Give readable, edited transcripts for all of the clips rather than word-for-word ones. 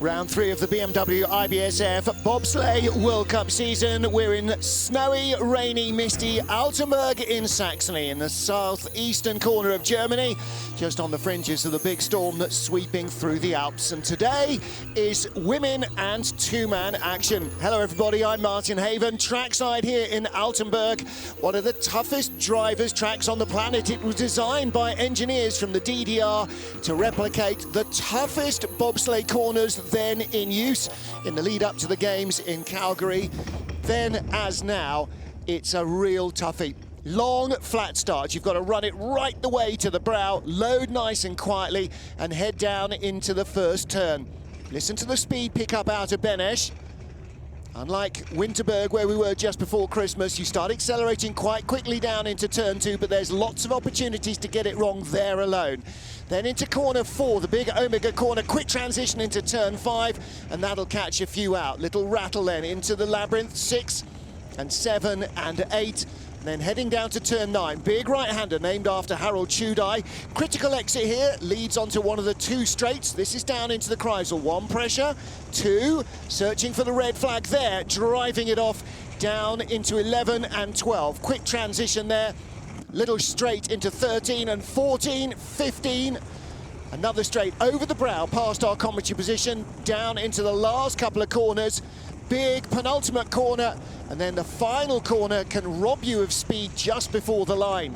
Round 3 of the BMW IBSF Bobsleigh World Cup season. We're in snowy, rainy, misty Altenberg in Saxony, in the southeastern corner of Germany, just on the fringes of the big storm that's sweeping through the Alps. And today is women and two-man action. Hello everybody, I'm Martin Haven, trackside here in Altenberg, one of the toughest drivers tracks on the planet. It was designed by engineers from the DDR to replicate the toughest bobsleigh corners then in use in the lead up to the games in Calgary. Then as now, it's a real toughie. Long flat start, you've got to run it right the way to the brow, load nice and quietly and head down into the first turn. Listen to the speed pick up out of Benesch. Unlike Winterberg, where we were just before Christmas, you start accelerating quite quickly down into turn 2, but there's lots of opportunities to get it wrong there alone. Then into corner 4, the big Omega corner, quick transition into turn 5, and that'll catch a few out. Little rattle then into the labyrinth, 6 and 7 and 8. Then heading down to turn 9, big right-hander named after Harold Chudai. Critical exit here, leads onto one of the 2 straights. This is down into the Kreisel. 1 pressure, 2, searching for the red flag there, driving it off down into 11 and 12. Quick transition there, little straight into 13 and 14, 15. Another straight over the brow, past our commentary position, down into the last couple of corners. Big penultimate corner, and then the final corner can rob you of speed just before the line.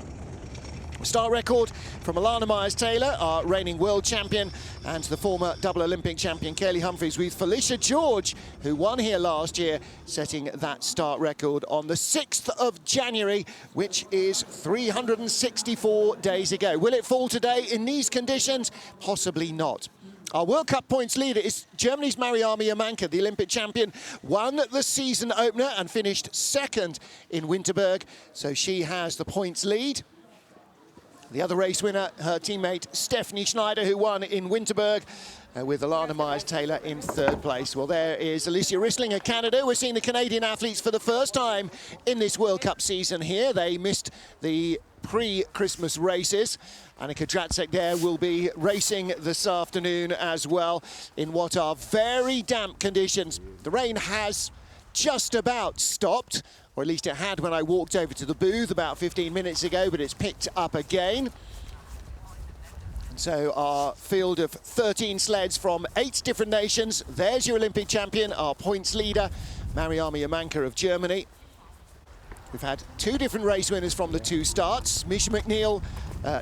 Start record from Elana Meyers-Taylor, our reigning world champion, and the former double Olympic champion Kelly Humphries, with Felicia George, who won here last year, setting that start record on the 6th of January, which is 364 days ago. Will it fall today in these conditions? Possibly not. Our World Cup points leader is Germany's Martina Fontanel, the Olympic champion, won the season opener and finished 2nd in Winterberg, so she has the points lead. The other race winner, her teammate Stephanie Schneider, who won in Winterberg, with Elana Meyers-Taylor in 3rd place. Well, there is Alicia Rissling of Canada. We're seeing the Canadian athletes for the first time in this World Cup season here. They missed the pre-Christmas races. Annika Dratsek there will be racing this afternoon as well in what are very damp conditions. The rain has just about stopped, or at least it had when I walked over to the booth about 15 minutes ago, but it's picked up again. So our field of 13 sleds from 8 different nations. There's your Olympic champion, our points leader, Martina Fontanel of Germany. We've had 2 different race winners from the 2 starts. Misha McNeil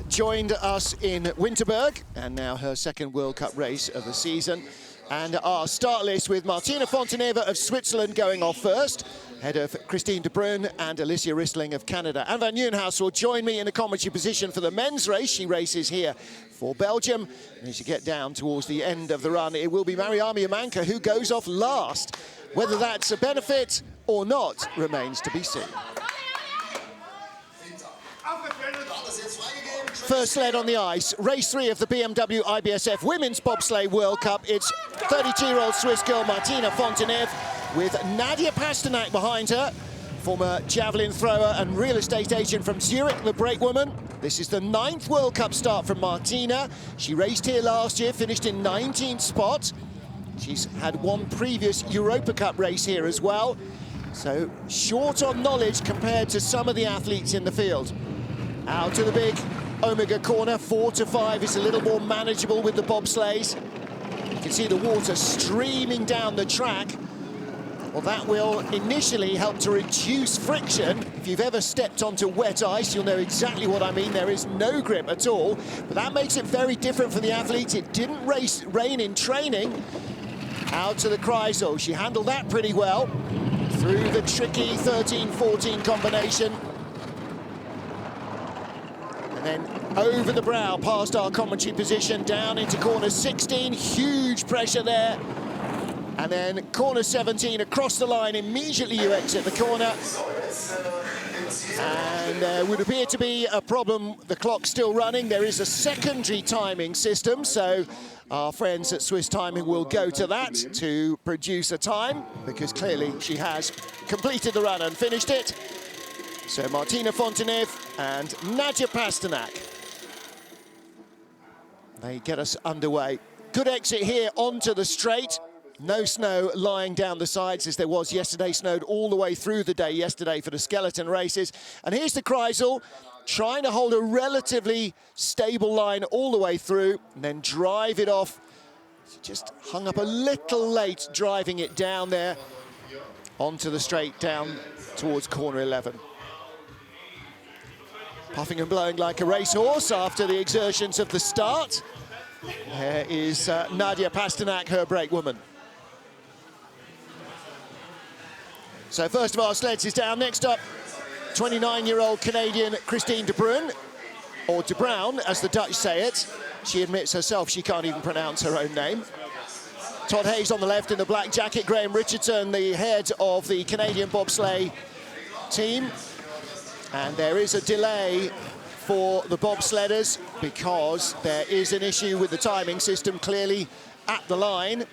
joined us in Winterberg, and now her 2nd World Cup race of the season. And our start list with Martina Fontanel of Switzerland going off first, ahead of Christine de Bruyn and Alicia Rissling of Canada. Anne van Nieuwenhuis will join me in the commentary position for the men's race. She races here for Belgium. And as you get down towards the end of the run, it will be Martina Fontanel who goes off last. Whether that's a benefit or not remains to be seen. First sled on the ice, race 3 of the BMW IBSF Women's Bobsleigh World Cup. It's 32-year-old Swiss girl Martina Fontanel with Nadia Pasternak behind her, former javelin thrower and real estate agent from Zurich, the brakewoman. This is the 9th World Cup start from Martina. She raced here last year, finished in 19th spot. She's had 1 previous Europa Cup race here as well. So short on knowledge compared to some of the athletes in the field. Out to the big Omega corner, 4 to 5 is a little more manageable with the bobsleighs. You can see the water streaming down the track. Well, that will initially help to reduce friction. If you've ever stepped onto wet ice, you'll know exactly what I mean. There is no grip at all, but that makes it very different for the athletes. It didn't rain in training. Out to the Kreisel, she handled that pretty well through the tricky 13-14 combination. And then over the brow, past our commentary position, down into corner 16, huge pressure there. And then corner 17, across the line, immediately you exit the corner. And there would appear to be a problem, the clock's still running. There is a secondary timing system, so our friends at Swiss Timing will go to that to produce a time, because clearly she has completed the run and finished it. So Martina Fontanel and Nadia Pasternak, they get us underway. Good exit here onto the straight. No snow lying down the sides as there was yesterday. Snowed all the way through the day yesterday for the skeleton races. And here's the Kreisel, trying to hold a relatively stable line all the way through and then drive it off. Just hung up a little late driving it down there onto the straight down towards corner 11. Puffing and blowing like a racehorse after the exertions of the start. There is Nadia Pasternak, her brake woman. So first of our sleds is down. Next up, 29-year-old Canadian Christine de Bruyn, or de Bruyn, as the Dutch say it. She admits herself she can't even pronounce her own name. Todd Hayes on the left in the black jacket. Graham Richardson, the head of the Canadian bobsleigh team. And there is a delay for the bobsledders because there is an issue with the timing system clearly at the line.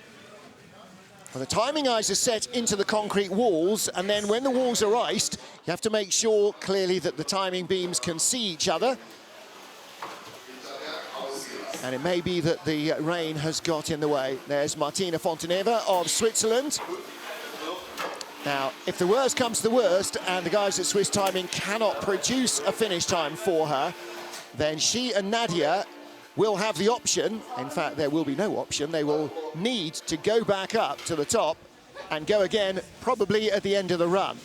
Well, the timing eyes are set into the concrete walls, and then when the walls are iced, you have to make sure clearly that the timing beams can see each other. And it may be that the rain has got in the way. There's Martina Fontanel of Switzerland. Now, if the worst comes to the worst and the guys at Swiss Timing cannot produce a finish time for her, then she and Nadia will have the option, in fact, there will be no option, they will need to go back up to the top and go again, probably at the end of the run.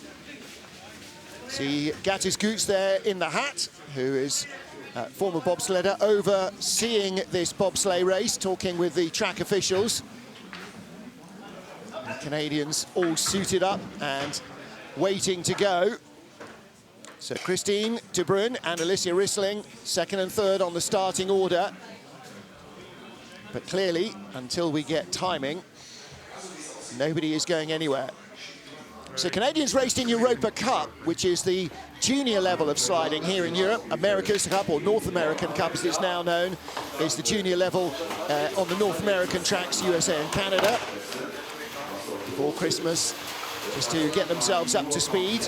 See Gattis Goots there in the hat, who is former bobsledder, overseeing this bobsleigh race, talking with the track officials. The Canadians all suited up and waiting to go. So Christine de Bruyn and Alicia Rissling, second and third on the starting order. But clearly, until we get timing, nobody is going anywhere. So Canadians raced in Europa Cup, which is the junior level of sliding here in Europe. America's Cup, or North American Cup as it's now known, is the junior level on the North American tracks, USA and Canada. Before Christmas, just to get themselves up to speed.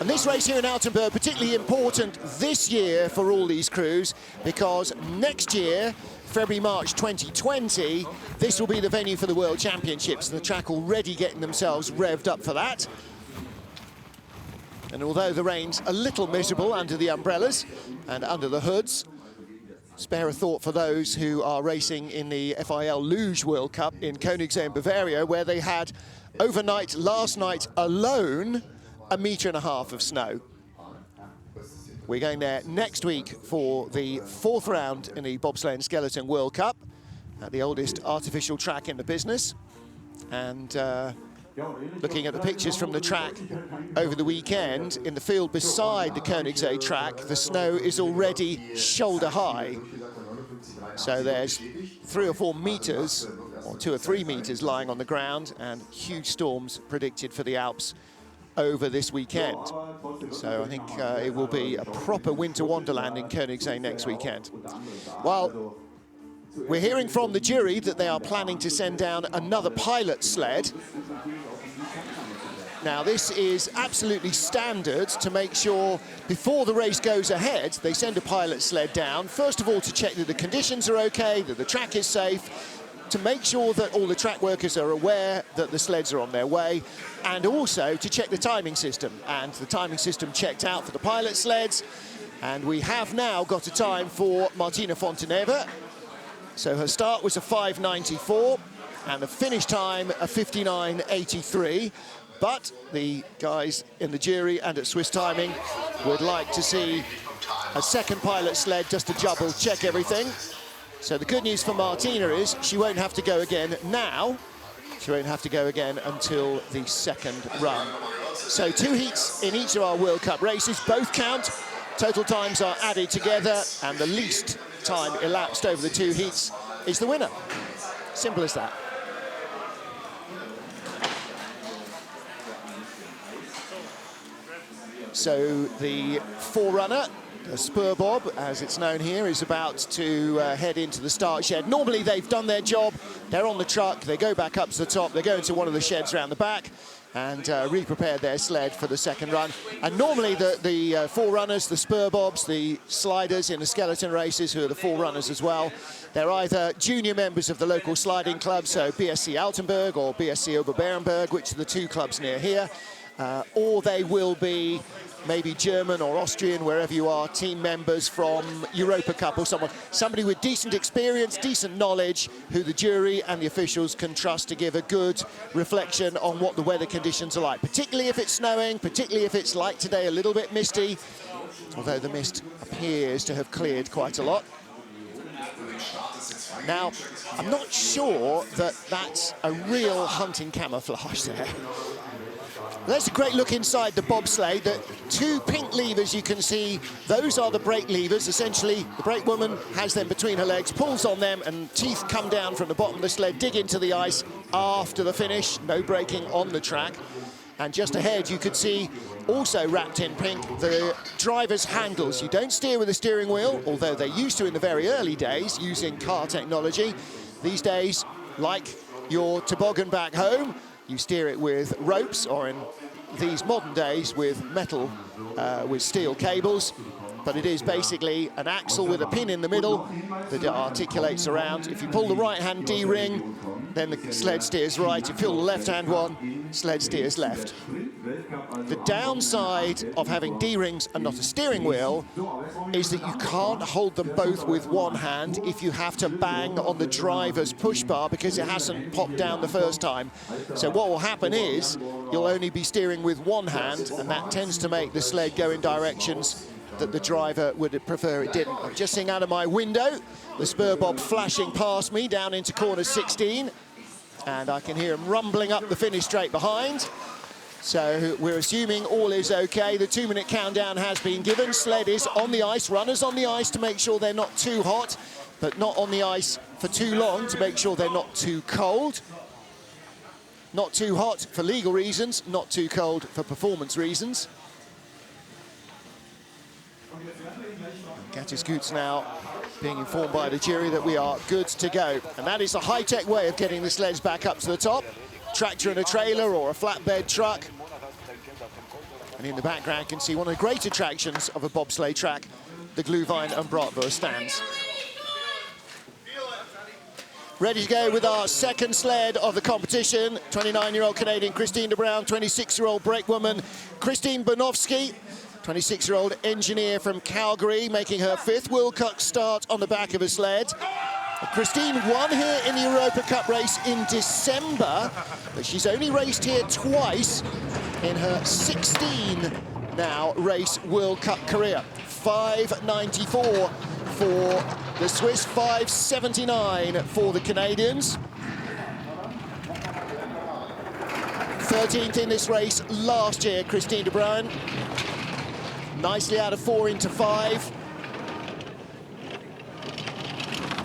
And this race here in Altenberg, particularly important this year for all these crews, because next year, February, March 2020, this will be the venue for the World Championships, and the track already getting themselves revved up for that. And although the rain's a little miserable under the umbrellas and under the hoods, spare a thought for those who are racing in the FIL Luge World Cup in Königssee in Bavaria, where they had overnight, last night alone, 1.5 meters of snow. We're going there next week for the 4th round in the Bobsleigh and Skeleton World Cup at the oldest artificial track in the business. And looking at the pictures from the track over the weekend, in the field beside the Königssee track, the snow is already shoulder high. So there's 3 or 4 meters, or 2 or 3 meters lying on the ground, and huge storms predicted for the Alps over this weekend. So I think it will be a proper winter wonderland in Königssee next weekend. Well, we're hearing from the jury that they are planning to send down another pilot sled. Now, this is absolutely standard to make sure before the race goes ahead, they send a pilot sled down, first of all to check that the conditions are okay, that the track is safe, to make sure that all the track workers are aware that the sleds are on their way, and also to check the timing system. And the timing system checked out for the pilot sleds, and we have now got a time for Martina Fontanel. So her start was a 5:94, and the finish time a 59:83. But the guys in the jury and at Swiss Timing would like to see a second pilot sled just to double check everything. So the good news for Martina is she won't have to go again now. She won't have to go again until the second run. So 2 heats in each of our World Cup races, both count. Total times are added together, and the least time elapsed over the 2 heats is the winner. Simple as that. So the forerunner, the spur bob, as it's known here, is about to head into the start shed. Normally they've done their job, they're on the truck, they go back up to the top, they go into one of the sheds around the back, and re-prepared their sled for the second run. And normally the forerunners, the spur bobs, the sliders in the skeleton races, who are the forerunners as well, they're either junior members of the local sliding club, so BSC Altenberg or BSC Oberberenberg, which are the two clubs near here, or they will be maybe German or Austrian, wherever you are, team members from Europa Cup or somebody with decent experience, decent knowledge, who the jury and the officials can trust to give a good reflection on what the weather conditions are like, particularly if it's snowing, particularly if it's like today, a little bit misty, although the mist appears to have cleared quite a lot. Now, I'm not sure that that's a real hunting camouflage there. That's a great look inside the bobsleigh. The two pink levers you can see, those are the brake levers. Essentially, the brake woman has them between her legs, pulls on them, and teeth come down from the bottom of the sled, dig into the ice after the finish. No braking on the track. And just ahead, you could see, also wrapped in pink, the driver's handles. You don't steer with a steering wheel, although they used to in the very early days, using car technology. These days, like your toboggan back home, you steer it with ropes, or in these modern days with metal, with steel cables. But it is basically an axle with a pin in the middle that articulates around. If you pull the right-hand D-ring, then the sled steers right. If you pull the left-hand one, sled steers left. The downside of having D-rings and not a steering wheel is that you can't hold them both with one hand if you have to bang on the driver's push bar because it hasn't popped down the first time. So what will happen is you'll only be steering with one hand, and that tends to make the sled go in directions that the driver would prefer it didn't. I'm just seeing out of my window the spur bob flashing past me down into corner 16, and I can hear him rumbling up the finish straight behind. So we're assuming all is okay. The 2-minute countdown has been given. Sled is on the ice, runners on the ice to make sure they're not too hot, but not on the ice for too long to make sure they're not too cold. Not too hot for legal reasons, not too cold for performance reasons. Gattis Goots now being informed by the jury that we are good to go. And that is a high-tech way of getting the sleds back up to the top. Tractor and a trailer or a flatbed truck. And in the background you can see one of the great attractions of a bobsleigh track, the Glühwein and Bratwurst stands. Ready to go with our second sled of the competition. 29-year-old Canadian Christine de Bruin, 26-year-old brakewoman Christine Bonowski, 26-year-old engineer from Calgary, making her 5th World Cup start on the back of a sled. Christine won here in the Europa Cup race in December, but she's only raced here twice in her 16 now race World Cup career. 5.94 for the Swiss, 5.79 for the Canadians. 13th in this race last year, Christine de Bruin. Nicely out of 4 into 5.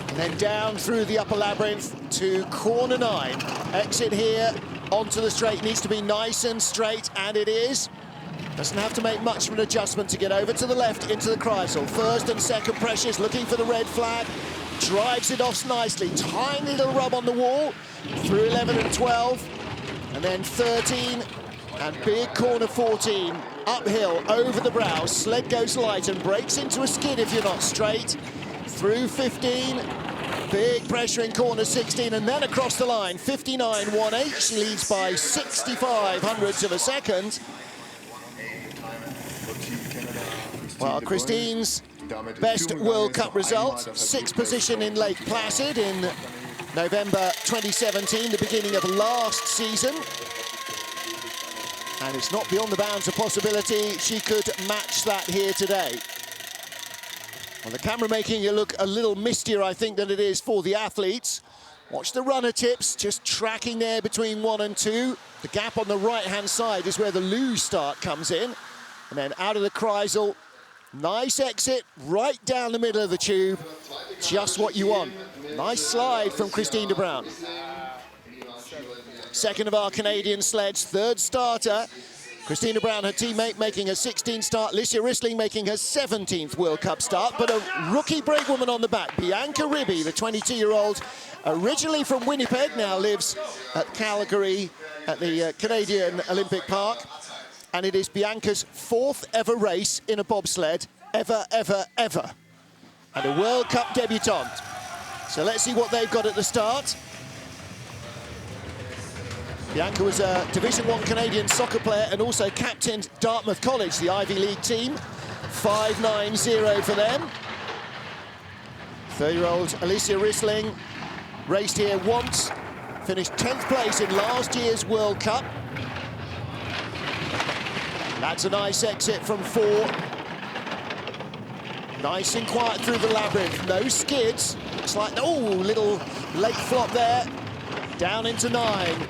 And then down through the upper labyrinth to corner 9. Exit here onto the straight needs to be nice and straight, and it is. Doesn't have to make much of an adjustment to get over to the left into the Kreisel. First and second pressures, looking for the red flag. Drives it off nicely. Tiny little rub on the wall through 11 and 12. And then 13 and big corner 14. Uphill over the brow. Sled goes light and breaks into a skid if you're not straight. Through 15. Big pressure in corner 16 and then across the line. 59.18. She leads by 65 hundredths of a second. Well, Christine's best World Cup result, 6th position in Lake Placid in November 2017, the beginning of last season. And it's not beyond the bounds of possibility she could match that here today. Well, the camera making it look a little mistier, I think, than it is for the athletes. Watch the runner tips, just tracking there between 1 and 2. The gap on the right-hand side is where the luge start comes in. And then out of the Kreisel, nice exit, right down the middle of the tube. Just what you want. Nice slide from Christine de Bruin. Second of our Canadian sleds, 3rd starter Christina Brown, her teammate, making her 16th start. Licia Rissling making her 17th World Cup start. But a rookie brakewoman on the back, Bianca Ribby, the 22-year-old, originally from Winnipeg, now lives at Calgary at the Canadian Olympic Park. And it is Bianca's 4th ever race in a bobsled, ever. And a World Cup debutante. So let's see what they've got at the start. Bianca was a Division I Canadian soccer player and also captained Dartmouth College, the Ivy League team. 5.90 for them. 30-year-old Alicia Rissling raced here once, finished 10th place in last year's World Cup. That's a nice exit from 4. Nice and quiet through the labyrinth, no skids. Looks like, oh, little late flop there. Down into 9.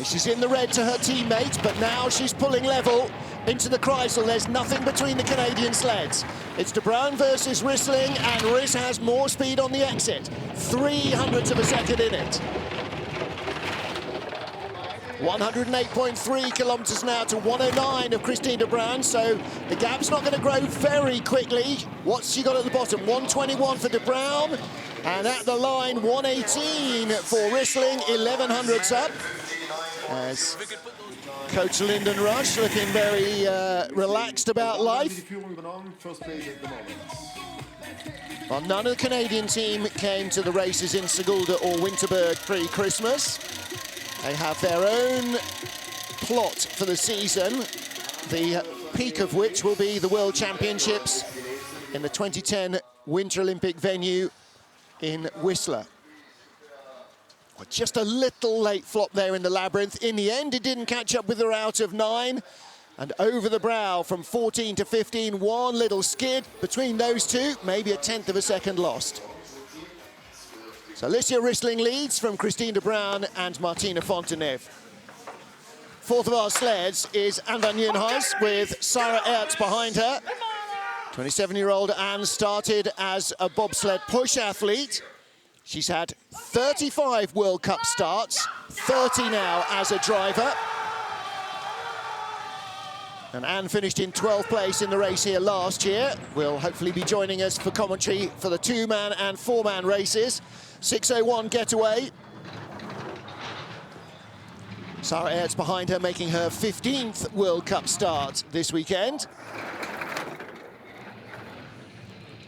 She's in the red to her teammate, but now she's pulling level into the Kreisel. There's nothing between the Canadian sleds. It's De Bruin versus Rissling, and Riss has more speed on the exit. 0.03 of a second in it. 108.3 kilometres now to 109 of Christine De Bruin, so the gap's not going to grow very quickly. What's she got at the bottom? 121 for De Bruin, and at the line, 118 for Rissling, 1100s up. As Coach Lyndon Rush looking very relaxed about life. Well, none of the Canadian team came to the races in Sigulda or Winterberg pre-Christmas. They have their own plot for the season, the peak of which will be the World Championships in the 2010 Winter Olympic venue in Whistler. Well, just a little late flop there in the labyrinth. In the end, it didn't catch up with her out of 9. And over the brow from 14 to 15, one little skid between those two, maybe a 1/10 of a second lost. So Licia Rissling leads from Christine De Bruin and Martina Fontanel. 4th of our sleds is Anne van Nieuwenhuis with Sarah Ertz behind her. 27-year-old Anne started as a bobsled push athlete. She's had 35 World Cup starts, 30 now as a driver. And Anne finished in 12th place in the race here last year. Will hopefully be joining us for commentary for the 2-man and 4-man races. 6:01 getaway. Sarah Ertz behind her, making her 15th World Cup start this weekend.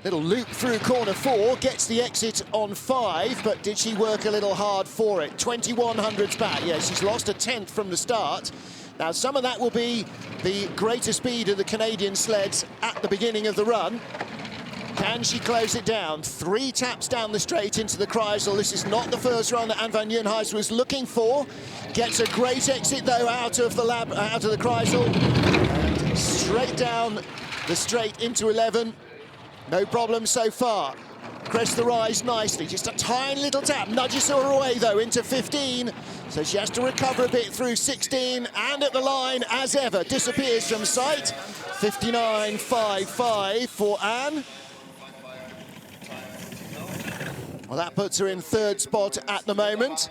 Little loop through corner 4, gets the exit on 5, but did she work a little hard for it? 2100s back. Yeah, she's lost a 1/10 from the start. Now, some of that will be the greater speed of the Canadian sleds at the beginning of the run. Can she close it down? 3 taps down the straight into the Kreisel. This is not the first run that Anne van Nieuwenhuis was looking for. Gets a great exit, though, out of the Kreisel. And straight down the straight into 11. No problem so far. Crest the rise nicely. Just a tiny little tap. Nudges her away, though, into 15. So she has to recover a bit through 16. And at the line, as ever, disappears from sight. 59.55 for Anne. Well, that puts her in 3rd spot at the moment.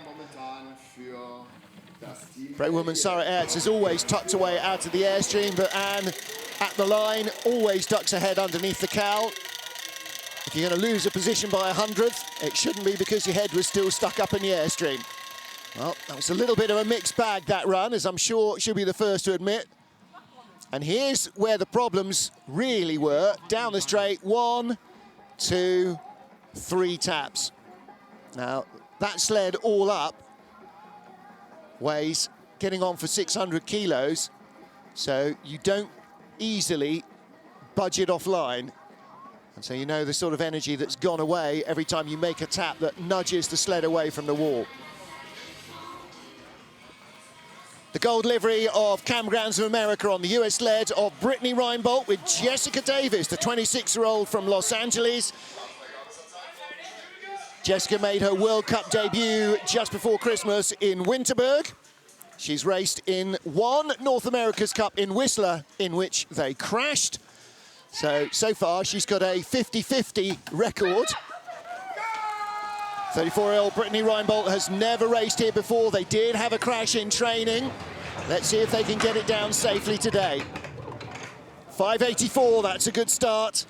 Brakewoman Sarah Ertz is always tucked away out of the airstream, but Anne at the line always ducks her head underneath the cowl. If you're going to lose a position by 100th, it shouldn't be because your head was still stuck up in the airstream. Well, that was a little bit of a mixed bag, that run, as I'm sure she'll be the first to admit. And here's where the problems really were. Down the straight, 1, 2, 3 taps. Now, that sled all up weighs getting on for 600 kilos, so you don't easily budget offline. And so you know the sort of energy that's gone away every time you make a tap that nudges the sled away from the wall. The gold livery of Campgrounds of America on the US sled of Brittany Reinbold with Jessica Davis, the 26-year-old from Los Angeles. Jessica made her World Cup debut just before Christmas in Winterberg. She's raced in 1 North America's Cup in Whistler, in which they crashed. So far, she's got a 50-50 record. 34-year-old Brittany Reinbold has never raced here before. They did have a crash in training. Let's see if they can get it down safely today. 5.84, that's a good start.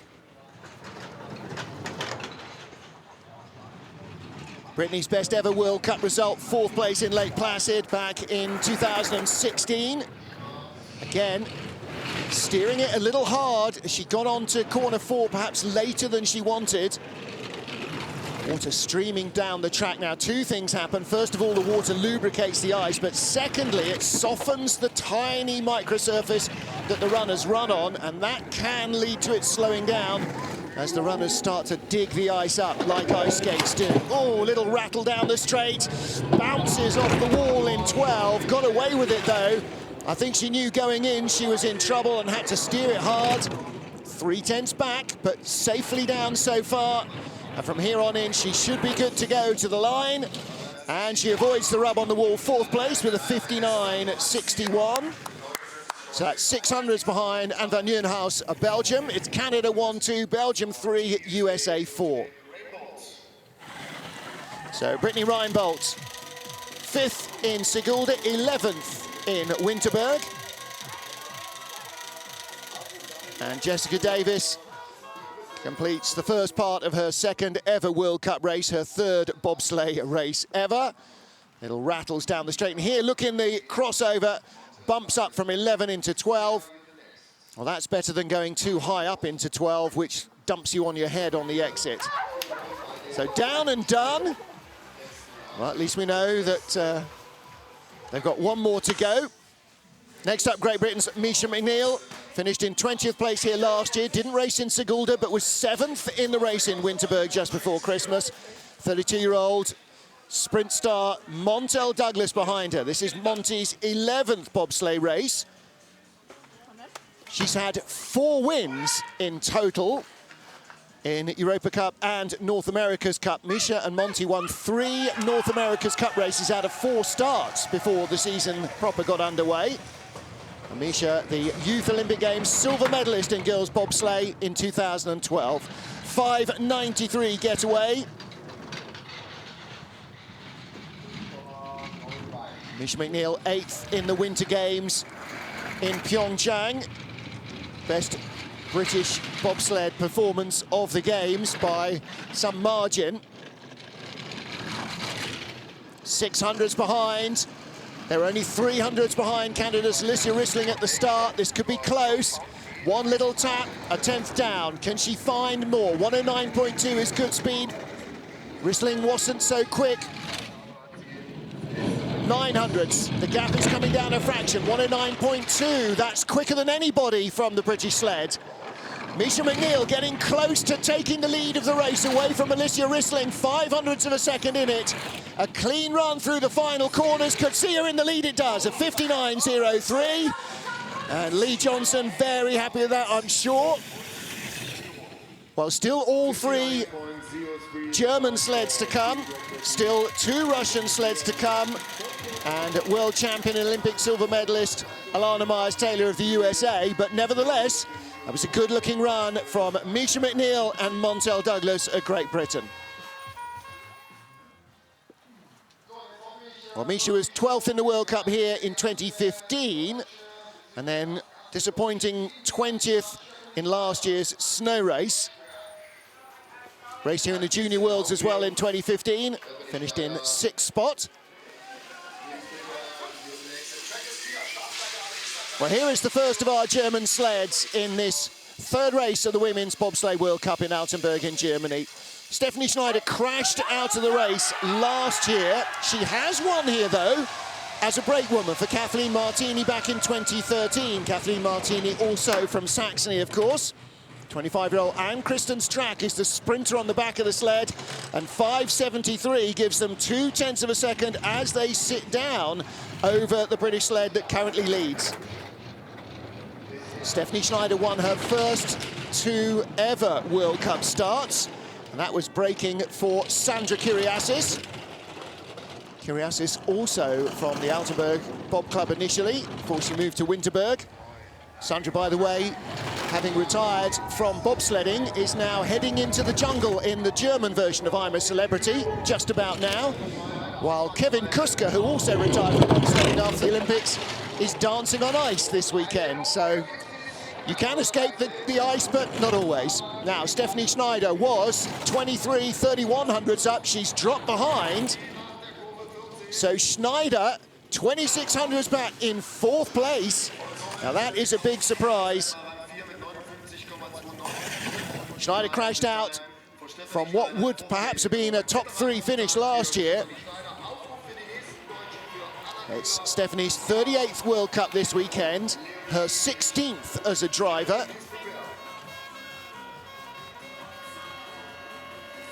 Brittany's best ever World Cup result, 4th place in Lake Placid back in 2016. Again, steering it a little hard as she got on to corner 4 perhaps later than she wanted. Water streaming down the track now. 2 things happen. First of all, the water lubricates the ice, but secondly, it softens the tiny microsurface that the runners run on, and that can lead to it slowing down as the runners start to dig the ice up like ice skates do. Oh, little rattle down the straight. Bounces off the wall in 12. Got away with it, though. I think she knew going in she was in trouble and had to steer it hard. 3/10 back, but safely down so far. And from here on in, she should be good to go to the line. And she avoids the rub on the wall, 4th place with a 59.61. So that's 600s behind Anne van Nieuwenhuis of Belgium. It's Canada 1-2, Belgium 3, USA 4. So Brittany Reinbold, 5th in Sigulda, 11th in Winterberg. And Jessica Davis completes the first part of her 2nd ever World Cup race, her 3rd bobsleigh race ever. Little rattles down the straight. And here, look in the crossover, bumps up from 11 into 12. Well, that's better than going too high up into 12, which dumps you on your head on the exit. So down and done. Well, at least we know that they've got 1 more to go. Next up, Great Britain's Misha McNeil. Finished in 20th place here last year. Didn't race in Sigulda, but was 7th in the race in Winterberg just before Christmas. 32-year-old sprint star Montel Douglas behind her. This is Monty's 11th bobsleigh race. She's had 4 wins in total in Europa Cup and North America's Cup. Misha and Monty won 3 North America's Cup races out of 4 starts before the season proper got underway. Misha, the Youth Olympic Games silver medalist in girls bobsleigh in 2012. 5.93 getaway. Misha McNeil, 8th in the Winter Games in Pyeongchang. Best British bobsled performance of the Games by some margin. 600s behind. There are only 300s behind Canada's Alicia Rissling at the start. This could be close. 1 little tap, a 10th down. Can she find more? 109.2 is good speed. Rissling wasn't so quick. 900s, the gap is coming down a fraction. 109.2, that's quicker than anybody from the British sled. Misha McNeil getting close to taking the lead of the race away from Alicia Rissling, 500ths of a second in it. A clean run through the final corners, could see her in the lead, it does, a 59.03. And Lee Johnson very happy with that, I'm sure. Well, still all 3 German sleds to come, still 2 Russian sleds to come, and world champion Olympic silver medalist Elana Meyers-Taylor of the USA, but nevertheless, that was a good-looking run from Misha McNeil and Montel Douglas of Great Britain. Well, Misha was 12th in the World Cup here in 2015, and then disappointing 20th in last year's snow race. Raced here in the Junior Worlds as well in 2015, finished in 6th spot. Well, here is the first of our German sleds in this 3rd race of the Women's Bobsleigh World Cup in Altenberg in Germany. Stephanie Schneider crashed out of the race last year. She has won here, though, as a brakewoman for Kathleen Martini back in 2013. Kathleen Martini also from Saxony, of course. 25-year-old Anne Kristen Strack is the sprinter on the back of the sled, and 5.73 gives them 0.2 of a second as they sit down over the British sled that currently leads. Stephanie Schneider won her first 2 ever World Cup starts, and that was braking for Sandra Kyriasis. Kyriasis also from the Altenberg Bob Club initially, before she moved to Winterberg. Sandra, by the way, having retired from bobsledding, is now heading into the jungle in the German version of I'm a Celebrity, just about now. While Kevin Kuska, who also retired from bobsledding after the Olympics, is dancing on ice this weekend, so you can escape the ice, but not always. Now, Stephanie Schneider was 23 3100s up. She's dropped behind. So Schneider, 2600s back in 4th place. Now that is a big surprise. Schneider crashed out from what would perhaps have been a top 3 finish last year. It's Stephanie's 38th World Cup this weekend, her 16th as a driver.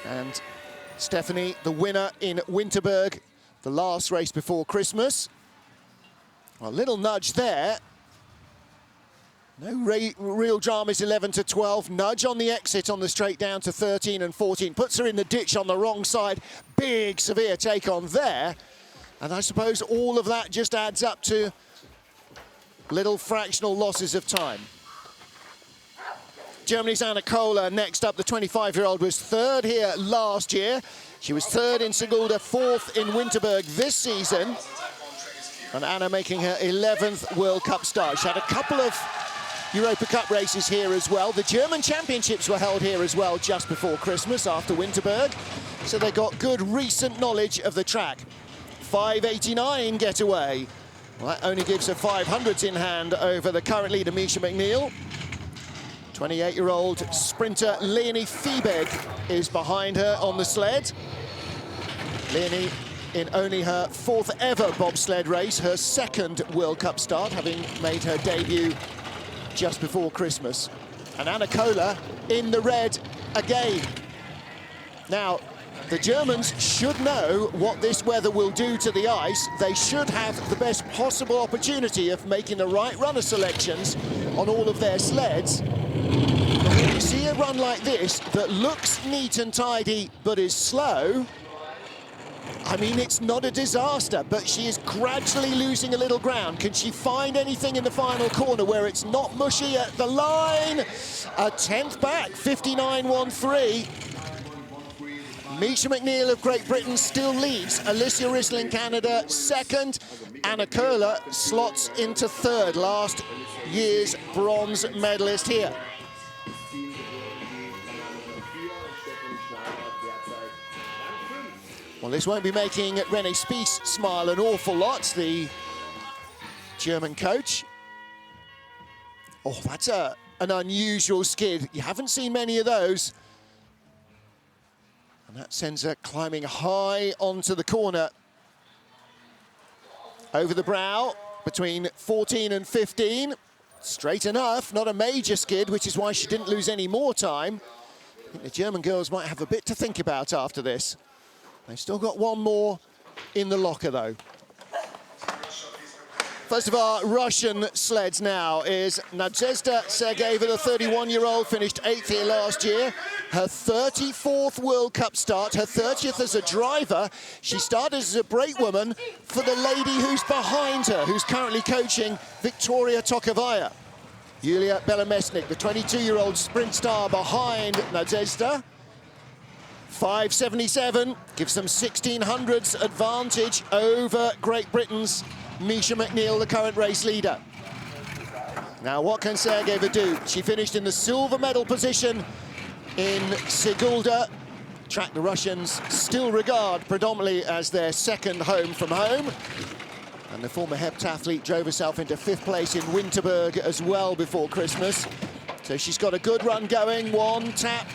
And Stephanie, the winner in Winterberg, the last race before Christmas. A little nudge there. No real dramas, 11 to 12. Nudge on the exit on the straight down to 13 and 14. Puts her in the ditch on the wrong side. Big, severe take on there. And I suppose all of that just adds up to little fractional losses of time. Germany's Anna Kohler next up. The 25-year-old was 3rd here last year. She was 3rd in Sigulda, 4th in Winterberg this season. And Anna making her 11th World Cup start. She had a couple of Europa Cup races here as well. The German Championships were held here as well just before Christmas after Winterberg. So they got good recent knowledge of the track. 5:89 getaway. Well, that only gives her 500s in hand over the current leader, Misha McNeil. 28-year-old sprinter Leonie Fiebeg is behind her on the sled. Leonie in only her 4th ever bobsled race, her 2nd World Cup start, having made her debut just before Christmas. And Anna Kohler in the red again. Now, the Germans should know what this weather will do to the ice. They should have the best possible opportunity of making the right runner selections on all of their sleds. When you see a run like this that looks neat and tidy but is slow, I mean, it's not a disaster, but she is gradually losing a little ground. Can she find anything in the final corner where it's not mushy at the line? A 10th back, 59.13. Misha McNeil of Great Britain still leads. Alicia Risling, Canada, 2nd. Anna Kohler slots into 3rd, last year's bronze medalist here. Well, this won't be making René Spies smile an awful lot, the German coach. Oh, that's an unusual skid. You haven't seen many of those. And that sends her climbing high onto the corner. Over the brow, between 14 and 15. Straight enough, not a major skid, which is why she didn't lose any more time. I think the German girls might have a bit to think about after this. They've still got one more in the locker, though. First of our Russian sleds now is Nadezhda Sergeyeva, the 31-year-old, finished 8th here last year. Her 34th World Cup start, her 30th as a driver. She started as a brakewoman for the lady who's behind her, who's currently coaching Victoria Tokovaya. Yulia Belemesnik, the 22-year-old sprint star behind Nadezhda. 5:77 gives them 1600s advantage over Great Britain's Misha McNeil, the current race leader. Now, what can Sergeyeva do? She finished in the silver medal position in Sigulda, track the Russians still regard predominantly as their 2nd home from home. And the former heptathlete drove herself into 5th place in Winterberg as well before Christmas. So she's got a good run going, one tap,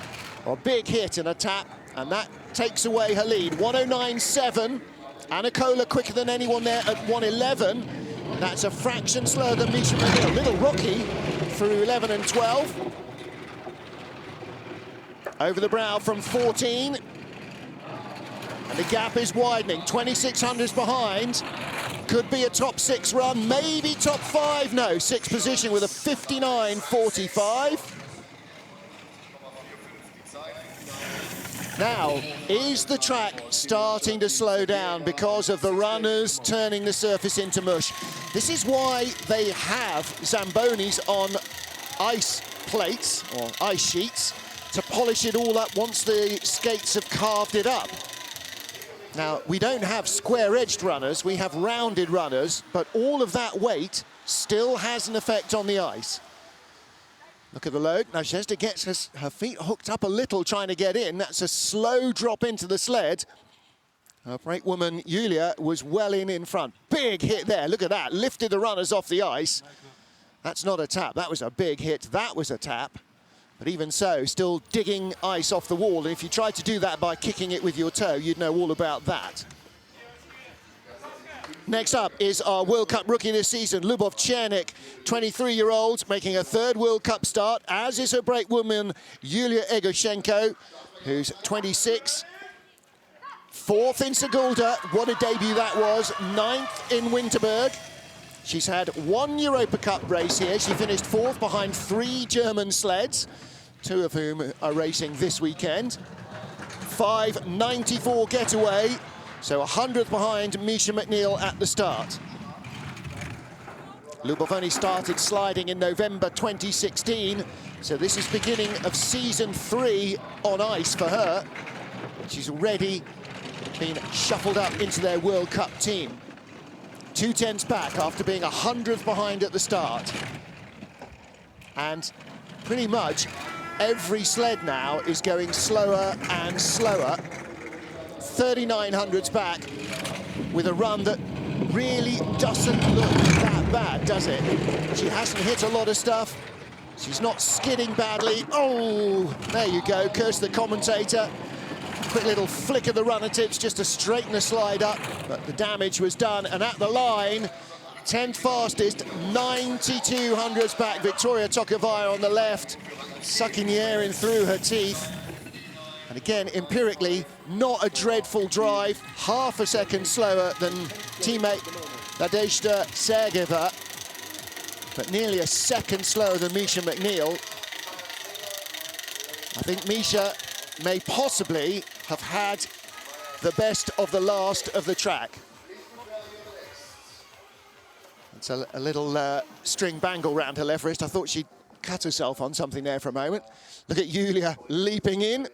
or big hit and a tap, and that takes away her lead. 109.7. Anna Kohler quicker than anyone there at 1:11. That's a fraction slower than Misha McNeil. A little rocky through 11 and 12. Over the brow from 14. And the gap is widening. 2600s behind. Could be a top 6 run, maybe top 5. No, 6th position with a 59.45. Now, is the track starting to slow down because of the runners turning the surface into mush? This is why they have Zambonis on ice plates, or ice sheets, to polish it all up once the skates have carved it up. Now, we don't have square-edged runners, we have rounded runners, but all of that weight still has an effect on the ice. Look at the load. Now, she has to get her feet hooked up a little trying to get in. That's a slow drop into the sled. Our brake woman, Julia, was well in front. Big hit there, look at that. Lifted the runners off the ice. That's not a tap, that was a big hit. That was a tap. But even so, still digging ice off the wall. And if you tried to do that by kicking it with your toe, you'd know all about that. Next up is our World Cup rookie this season, Lubov Chernik, 23-year-old, making a third World Cup start, as is her brake woman, Yulia Shenko, who's 26. Fourth in Sigulda, what a debut that was. Ninth in Winterberg. She's had one Europa Cup race here. She finished fourth behind 3 German sleds, 2 of whom are racing this weekend. 5:94 getaway, so 100th behind Misha McNeil at the start. Lubov only started sliding in November 2016, so this is beginning of season 3 on ice for her. She's already been shuffled up into their World Cup team. 2 tenths back after being 100th behind at the start. And pretty much every sled now is going slower and slower. 39 hundredths back with a run that really doesn't look that bad, does it? She hasn't hit a lot of stuff. She's not skidding badly. Oh, there you go, curse the commentator. Quick little flick of the runner tips just to straighten the slide up, but the damage was done. And at the line, 10th fastest, 92 hundredths back. Victoria Tokovaya on the left, sucking the air in through her teeth. And again, empirically, not a dreadful drive, half a second slower than teammate Nadezhda Sergeva, but nearly a second slower than Misha McNeil. I think Misha may possibly have had the best of the last of the track. It's a little string bangle round her left wrist. I thought she'd cut herself on something there for a moment. Look at Julia leaping in.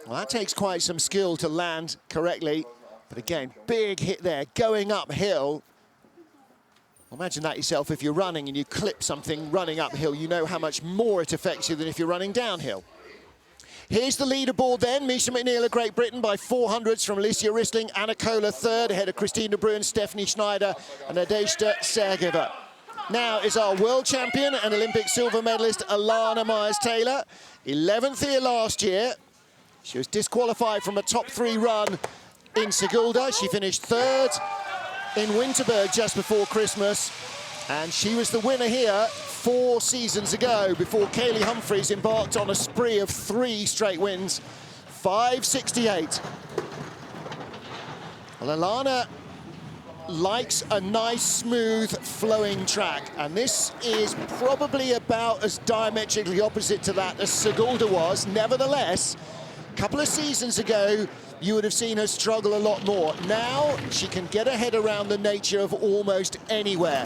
Well, that takes quite some skill to land correctly. But again, big hit there, going uphill. Imagine that yourself if you're running and you clip something running uphill. You know how much more it affects you than if you're running downhill. Here's the leaderboard then. Misha McNeil of Great Britain by 400ths from Alicia Rissling. Anna Kohler third, ahead of Christina Bruin, Stephanie Schneider and Nadezhda Sergeva. Now is our world champion and Olympic silver medalist Elana Meyers-Taylor. 11th here last year. She was disqualified from a top 3 run in Sigulda. She finished third in Winterberg just before Christmas. And she was the winner here 4 seasons ago before Kaylee Humphries embarked on a spree of 3 straight wins. 5:68. Well, Elana likes a nice, smooth, flowing track. And this is probably about as diametrically opposite to that as Sigulda was. Nevertheless, a couple of seasons ago, you would have seen her struggle a lot more. Now, she can get her head around the nature of almost anywhere.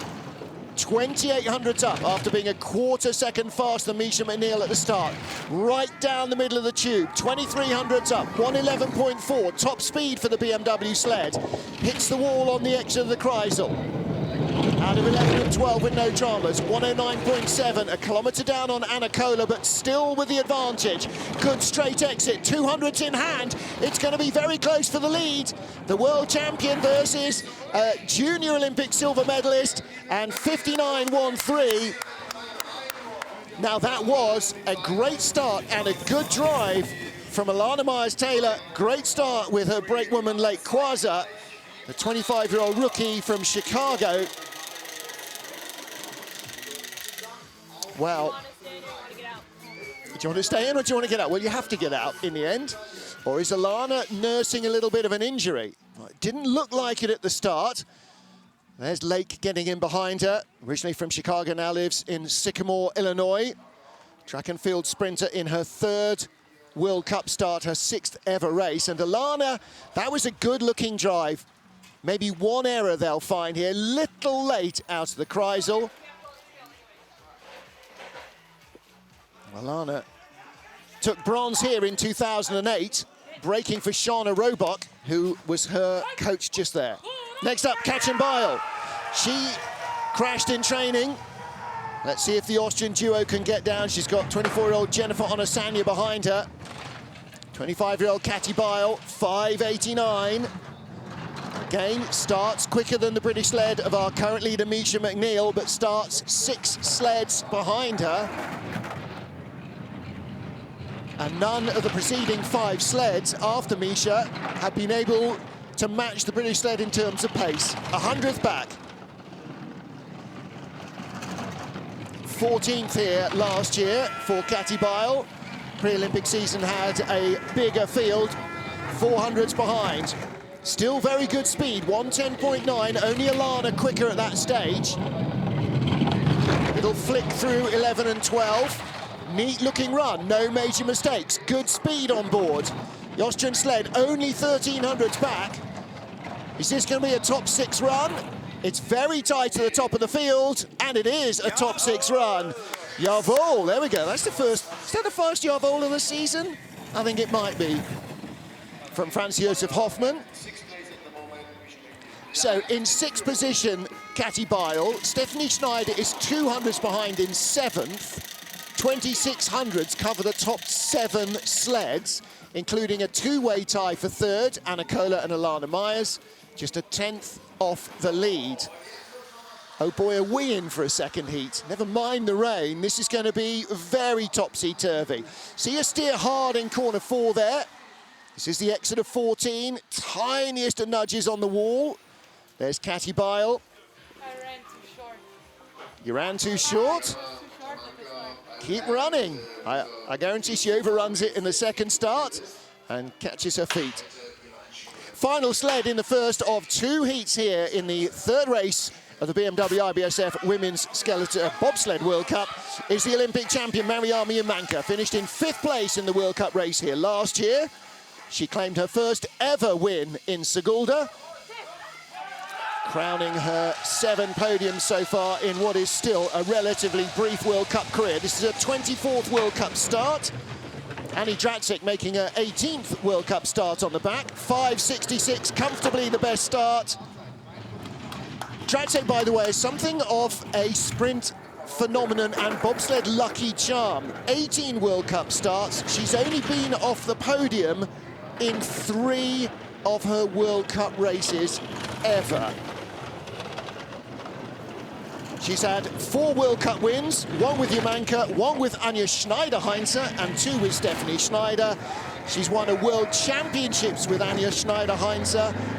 28 hundredths up after being a quarter second faster than Misha McNeil at the start. Right down the middle of the tube, 23 hundredths up, 111.4, top speed for the BMW sled. Hits the wall on the exit of the Kreisel. Out of 11 and 12 with no dramas, 109.7, a kilometre down on Anna Kohler, but still with the advantage. Good straight exit, 200s in hand. It's going to be very close for the lead. The world champion versus a junior Olympic silver medalist, and 59.13. Now that was a great start and a good drive from Elana Meyers-Taylor. Great start with her brakewoman Lake Kwaza, the 25-year-old rookie from Chicago. Well, do you want to stay in or do you want to get out? Well, you have to get out in the end. Or is Elana nursing a little bit of an injury? Well, it didn't look like it at the start. There's Lake getting in behind her. Originally from Chicago, now lives in Sycamore, Illinois. Track and field sprinter in her 3rd World Cup start, her 6th ever race. And Elana, that was a good-looking drive. Maybe one error they'll find here. Little late out of the Kreisel. Elana took bronze here in 2008, breaking for Shauna Roebuck, who was her coach just there. Next up, Katrin Beil. She crashed in training. Let's see if the Austrian duo can get down. She's got 24-year-old Jennifer Onosanya behind her. 25-year-old Katty Beil, 5.89. Again, starts quicker than the British sled of our current leader, Misha McNeil, but starts 6 sleds behind her. And none of the preceding 5 sleds after Misha have been able to match the British sled in terms of pace. 100th back. 14th here last year for Katty Beil. Pre-Olympic season had a bigger field, 400s behind. Still very good speed, 110.9, only Elana quicker at that stage. It'll flick through 11 and 12. Neat looking run, no major mistakes, good speed on board. The Austrian sled only 1300s back. Is this going to be a top 6 run? It's very tight to the top of the field, and it is a top 6 run. Jawohl, there we go. That's the first. Is that the first Jawohl of the season? I think it might be. From Franz Josef Hoffmann. So in 6th position, Katty Beil. Stephanie Schneider is 200s behind in 7th. 2600s cover the top 7 sleds, including a 2-way tie for 3rd, Anna Kohler and Elana Meyers. Just a 10th off the lead. Oh boy, are we in for a second heat. Never mind the rain, this is going to be very topsy-turvy. See her steer hard in corner 4 there. This is the exit of 14, tiniest of nudges on the wall. There's Katty Beil. I ran too short. You ran too short? Keep running. I guarantee she overruns it in the second start and catches her feet. Final sled in the first of 2 heats here in the 3rd race of the BMW IBSF Women's Skeleton Bobsled World Cup is the Olympic champion Mariama Yamanka. Finished in 5th place in the World Cup race here last year. She claimed her first ever win in Sigulda, crowning her 7 podiums so far in what is still a relatively brief World Cup career. This is her 24th World Cup start. Annie Dratsik making her 18th World Cup start on the back. 5.66, comfortably the best start. Dratsik, by the way, is something of a sprint phenomenon and bobsled lucky charm. 18 World Cup starts. She's only been off the podium in 3 of her World Cup races ever. She's had 4 World Cup wins, 1 with Yamanka, 1 with Anja Schneider-Heinze, and 2 with Stephanie Schneider. She's won a World Championships with Anja Schneider-Heinze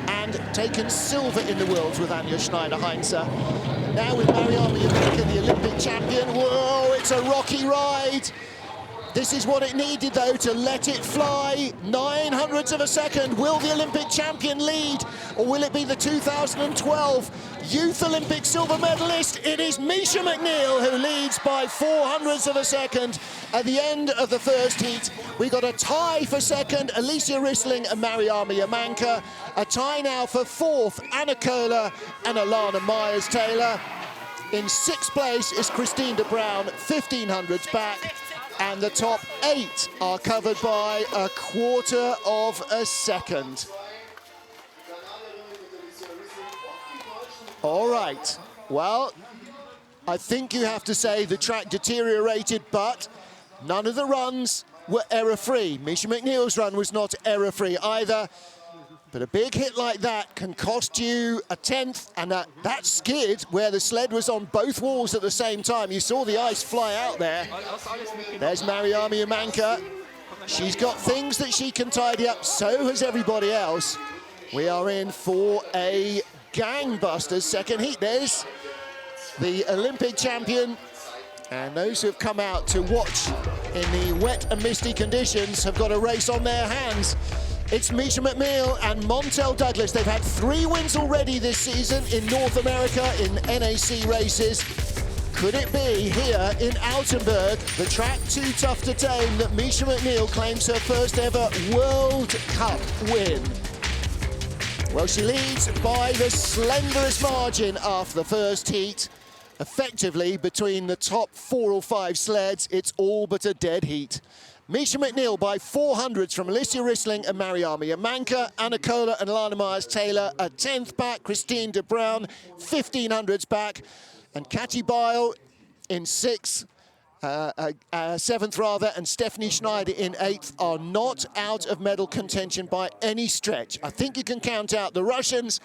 and taken silver in the Worlds with Anja Schneider-Heinze. Now with Mariama Yamanka, the Olympic champion. Whoa, it's a rocky ride. This is what it needed, though, to let it fly. 900ths of a second. Will the Olympic champion lead, or will it be the 2012 Youth Olympic silver medalist? It is Misha McNeil who leads by 400ths of a second at the end of the first heat. We got a tie for second, Alicia Rissling and Mariama Yamanka. A tie now for 4th, Anna Kohler and Elana Meyers-Taylor. In 6th place is Christine de Bruin, 1500ths back. And the top 8 are covered by a 1/4 of a second. All right, well, I think you have to say the track deteriorated, but none of the runs were error-free. Misha McNeil's run was not error-free either. But a big hit like that can cost you a 10th, and that skid where the sled was on both walls at the same time. You saw the ice fly out there. There's Mariama Yamanka. She's got things that she can tidy up, so has everybody else. We are in for a gangbusters second heat. There's the Olympic champion, and those who have come out to watch in the wet and misty conditions have got a race on their hands. It's Misha McNeil and Montel Douglas. They've had 3 wins already this season in North America in NAC races. Could it be here in Altenberg, the track too tough to tame, that Misha McNeil claims her first ever World Cup win? Well, she leads by the slenderest margin after the first heat. Effectively, between the top 4 or 5 sleds, it's all but a dead heat. Misha McNeil by 400s from Alicia Rissling and Mariama Yamanka. Anna Kohler and Lana Myers-Taylor a 10th back. Christine de Bruin 1500s back. And Katy Bile in 6th. 7th rather, and Stephanie Schneider in 8th are not out of medal contention by any stretch. I think you can count out the Russians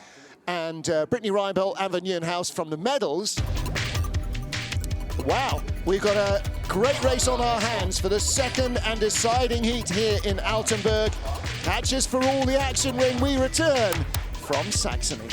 and Brittany Reibel and Van Nieuwenhuis from the medals. Wow, we've got a great race on our hands for the second and deciding heat here in Altenberg. Catch us for all the action when we return from Saxony.